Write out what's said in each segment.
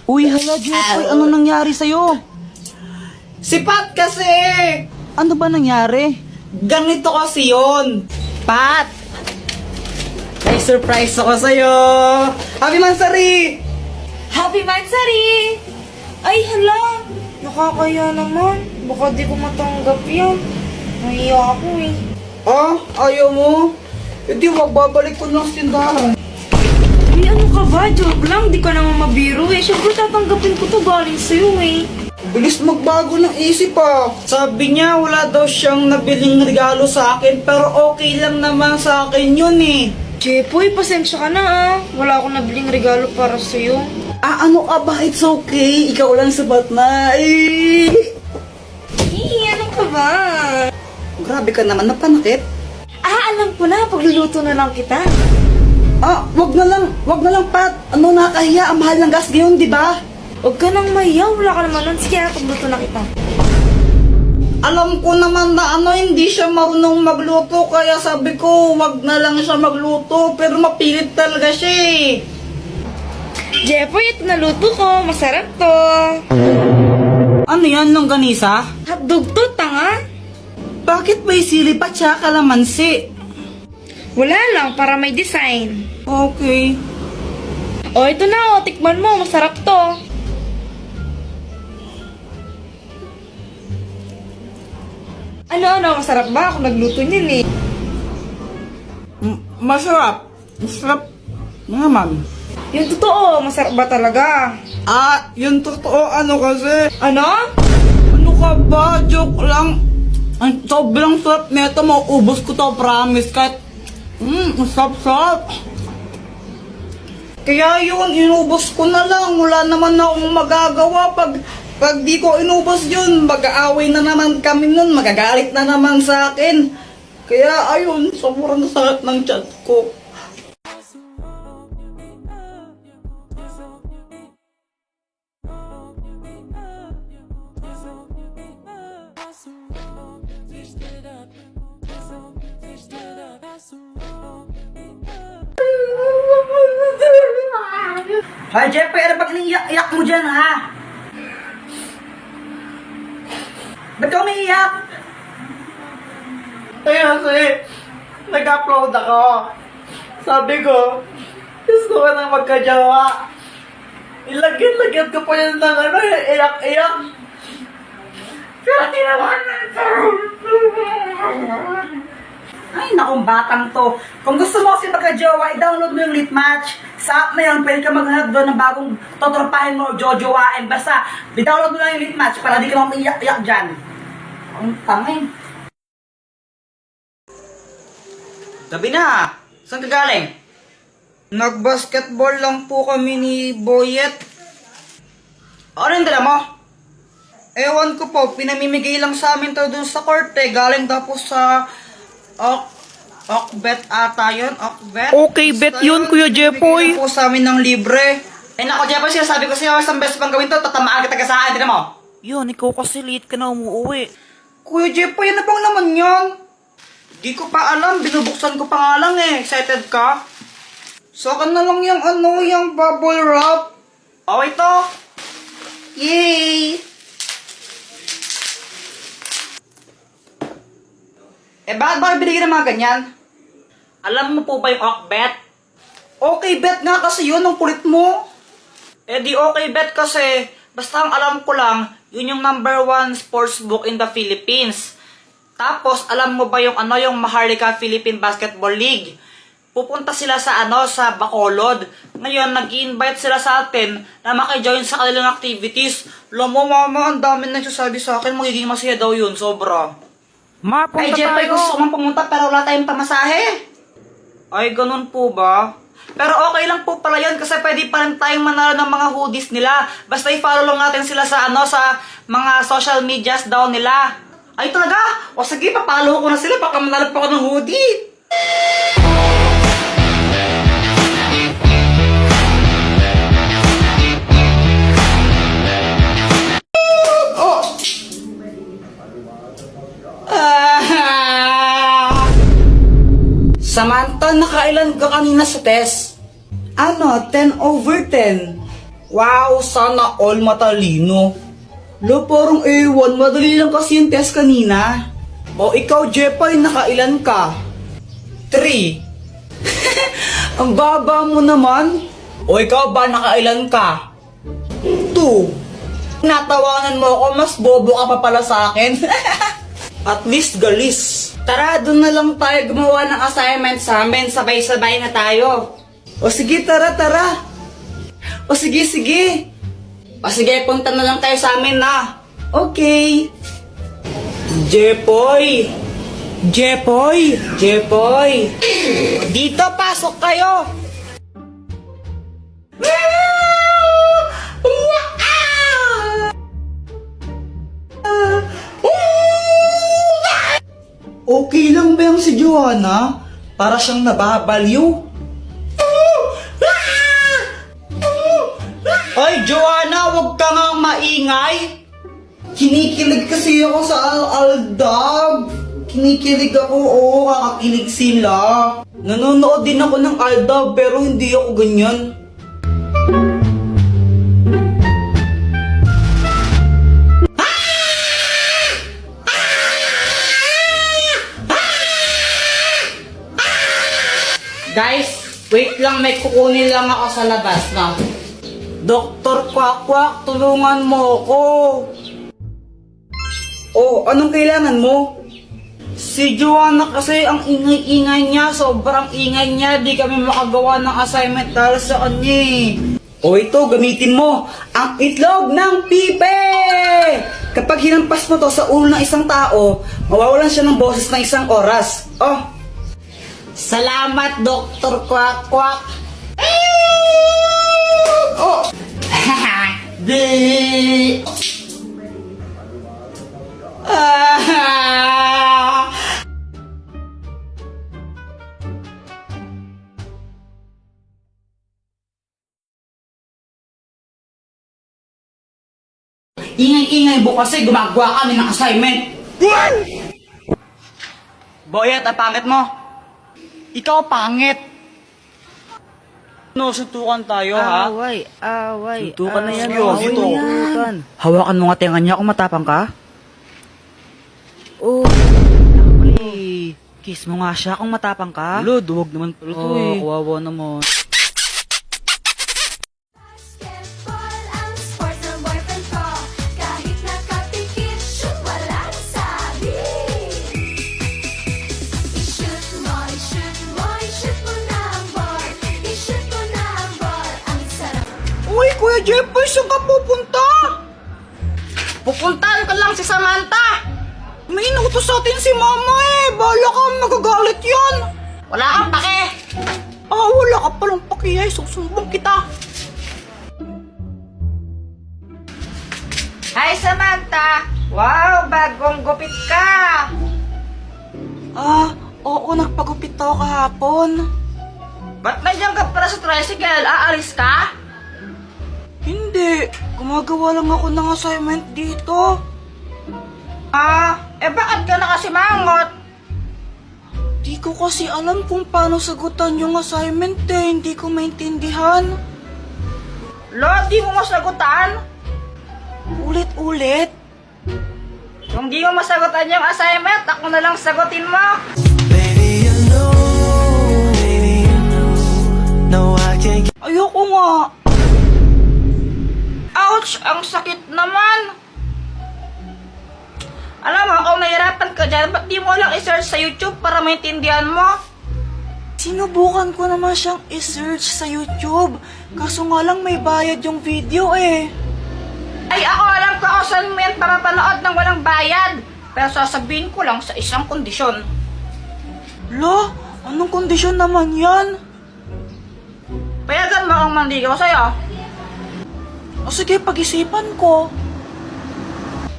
Uy, hala, Jeffoy, ano nangyari sa'yo? Si Pat kasi! Ano ba nangyari? Ganito kasi yun. Pat! May surprise ako sa'yo! Happy Mansari! Happy Mansari! Ay, hala! Nakakaya naman. Baka di ko matanggap yan. Nahiya ako eh. Ah, ayaw mo? Hindi, babalik ko lang sa tindahan. Ay, ano ka ba? Joke lang. Di ka naman mabiro eh. Siyempre tatanggapin ko to galing sa'yo eh. Bilis magbago ng isip ah. Sabi niya wala daw siyang nabiling regalo sa akin pero okay lang naman sa akin yun eh. Jepoy, pasensya ka na ah. Wala akong nabiling regalo para sa'yo. Ah, ano ka ba? It's okay. Ikaw lang sabat na. Ano ka ba? Grabe ka naman, napanakit. Ah, alam ko na. Pagluluto na lang kita. Ah, wag na lang, Pat. Ano, nakakahiya. Ang mahal ng gas ngayon, di ba? Huwag ka nang mayaw. Wala ka naman nun. Sige, pagluto na kita. Alam ko naman na hindi siya marunong magluto, kaya sabi ko, wag na lang siya magluto, pero mapilit talaga siya eh. Jepoy, ito naluto ko. Masarap to. Ano yan, longganisa? Hotdog to, tanga. Bakit may sili pa tsaka kalamansi? Wala lang, para may design. Okay. O, ito na o. Tikman mo. Masarap to. Ano? Masarap ba? Ako nagluto niyan eh. Masarap. Masarap naman. Yung totoo, masarap ba talaga? Ah, yung totoo, kasi. Ano? Ano ka ba? Joke lang. Ang sobrang sarap nito, mauubos ko to, promise. Kahit, sarap. Kaya yun, inubos ko na lang. Wala naman akong magagawa. Pag di ko inubos yun, mag-aaway na naman kami nun. Magagalit na naman sa akin. Kaya ayun, sobrang sakit ng chat ko. Hi, Jeffrey, ano pag iniiyak mo dyan, ha? Ba't ka umiiyak? Kasi, nag-upload ako. Sabi ko, gusto ko nang magkajawa. Ilagyan ko pa yun ng iyak-iyak. Pero di naman Ay, nakong batang to. Kung gusto mo kasi magka-jowa, i-download mo yung Litmatch. Sa app na yun, pwede ka maghanap doon ng bagong totropahin mo o jojowain. Basta, i-download mo lang yung Litmatch para di ka naman iyak-iyak dyan. Ang tangin. Gabi na. Saan ka galing? Nag-basketball lang po kami ni Boyet. Ano yung dala mo? Ewan ko po, pinamimigay lang sa amin to dun sa korte. Galing tapos sa Okbet ata yun, Okbet. Okay, bet yun, Kuya Jeffoy. Pinamimigay lang po sa amin ng libre. Eh nako, Jeffoy, sinasabi ko sa'yo, isang beses pang gawin to, tatamaan kita kasaan, tinan mo. Yun, ikaw kasi late ka na umuwi. Kuya Jeffoy, ano bang naman yun? Di ko pa alam, binubuksan ko pa nga lang eh. Excited ka? So, na lang yung yung bubble wrap. Oh, ito. Yay! Eh, bakit ba binigyan ng mga ganyan? Alam mo po ba yung Okbet? Okay bet nga kasi yun, ang kulit mo. Eh di okay bet kasi, basta ang alam ko lang, yun yung #1 sports book in the Philippines. Tapos, alam mo ba yung yung Maharlika Philippine Basketball League? Pupunta sila sa sa Bacolod. Ngayon, nag-i-invite sila sa atin na maki-join sa kanilang activities. Alam mo, mama, ang dami nagsasabi sa akin, magiging masaya daw yun, sobra. Mapunta Ay, Jeffrey, tayo. gusto ko man pumunta pero wala tayong pamasahe. Ay, ganun po ba? Pero okay lang po pala yun kasi pwede pa rin tayong manalo ng mga hoodies nila. Basta i-follow lang natin sila sa sa mga social medias daw nila. Ay, talaga? O sige, papalo ko na sila. Baka manalo pa ako ng hoodie. Oh! Samantha, nakailan ka kanina sa test? 10/10. Wow, sana all matalino. Lo, parang ewan, madali lang kasi yung test kanina. O ikaw, Jepay, nakailan ka? 3. Ang baba mo naman. O ikaw ba, nakailan ka? 2. Natawanan mo ako, mas bobo ka pa pala sa akin. At least galis. Tara, doon na lang tayo gumawa ng assignment sa amin. Sabay-sabay na tayo. O sige, tara. O sige. O sige, punta na lang tayo sa amin na. Okay. Jepoy. Dito, pasok kayo. Okay lang ba yung si Joanna? Para siyang nababaliw. Ay, Joanna, wag ka nga maingay. Kinikilig kasi ako sa Aldab. Kinikilig ako, oo, kakakilig sila. Nanonood din ako ng Aldab, pero hindi ako ganyan. Guys, wait lang, may kukunin lang ako sa labas na. Dr. Quack, tulungan mo ako. Oh, anong kailangan mo? Si Joanna kasi ang ingay-ingay niya, sobrang ingay niya, di kami makagawa ng assignment dahil sa kanya eh. O ito, gamitin mo ang itlog ng pipe! Kapag hinampas mo to sa ulo ng isang tao, mawawalan siya ng boses ng 1 oras. Oh, salamat, Dr. Quack. Oh! Di! Ingay-ingay mo kasi gumagawa kami ng assignment. Boyet, ang pangit mo. Ikaw pangit. No, suntukan tayo, ha? Away. Suntukan na yan, Away Ito. yan. Hawakan mo nga tenga niya kung matapang ka. Oh, kiss mo nga siya kung matapang ka. Lo, duwag naman pala to eh. Kawawa naman. Basketball ang sport ng boyfriend ko. Kahit nakapikit, shoot walang sabi. I-shoot mo na ang ball. I-shoot mo na ang ball. Ang sarap. Uy, Kuya Jeffoy, saan ka pupunta? Pupuntahan ka lang si Samantha. May inutos sa atin si Mama eh. Bahala ka, magagalit yan. Wala kang pake. Wala ka palang pake eh. Susumbong kita. Hi, Samantha! Wow, bagong gupit ka! Oo, nagpagupit ako kahapon. Ba't nandiyan ka para sa tricycle? Aalis ka? Hindi, gumagawa lang ako ng assignment dito. Bakit ka nakasimangot? Di ko kasi alam kung paano sagutan yung assignment eh. Hindi ko maintindihan. Lo, di mo masagutan? Ulit-ulit. Kung di mo masagutan yung assignment, ako na lang sagutin mo. Ayoko nga. Ouch! Ang sakit naman! Alam mo, kung nahirapan ka dyan, ba't di mo lang i-search sa YouTube para maintindihan mo? Sinubukan ko naman siyang i-search sa YouTube. Kaso nga lang may bayad yung video eh. Ay, ako alam ko ako saan mo yan para panood ng walang bayad. Pero sasabihin ko lang sa isang kondisyon. Lo, anong kondisyon naman yan? Payagan mo akong manligaw sa'yo. O sige, pag-isipan ko.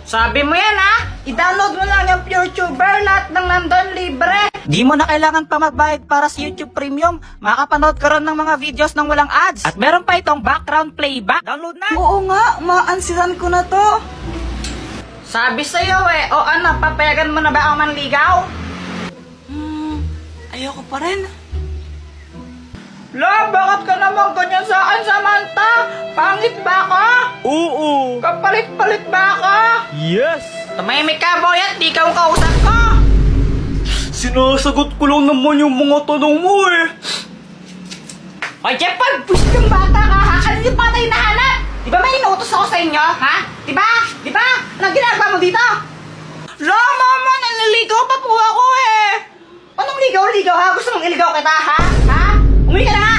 Sabi mo yan ha? I-download mo lang yung PureTuber, lahat ng nandun libre. Di mo na kailangan pa magbayad para sa YouTube Premium. Makapanood ka ron ng mga videos ng walang ads. At meron pa itong background playback. Download na! Oo nga, maansiran ko na to. Sabi sa'yo eh, o ano, papayagan mo na ba ako manligaw? Ayoko pa rin. La, bakit ka naman ganyan sa akin, Samantha? Pangit ba ka? Oo. Kapalit-palit ba ka? Yes. Tumahimik ka, boy, at di ka ang kausap ko! Sinasagot ko lang naman yung mga tanong mo eh. Hoy, Jepon! Busit yung bata ka, ha? Ano yung bata yung nahanap? Di ba may inuutos ako sa inyo, ha? Di ba? Di ba? Anong ginagawa mo dito? La, mama, nanliligaw pa po ako eh! Anong ligaw-ligaw, ha? Gusto mong iligaw kita, ha? Ha? Umuwi ka na nga!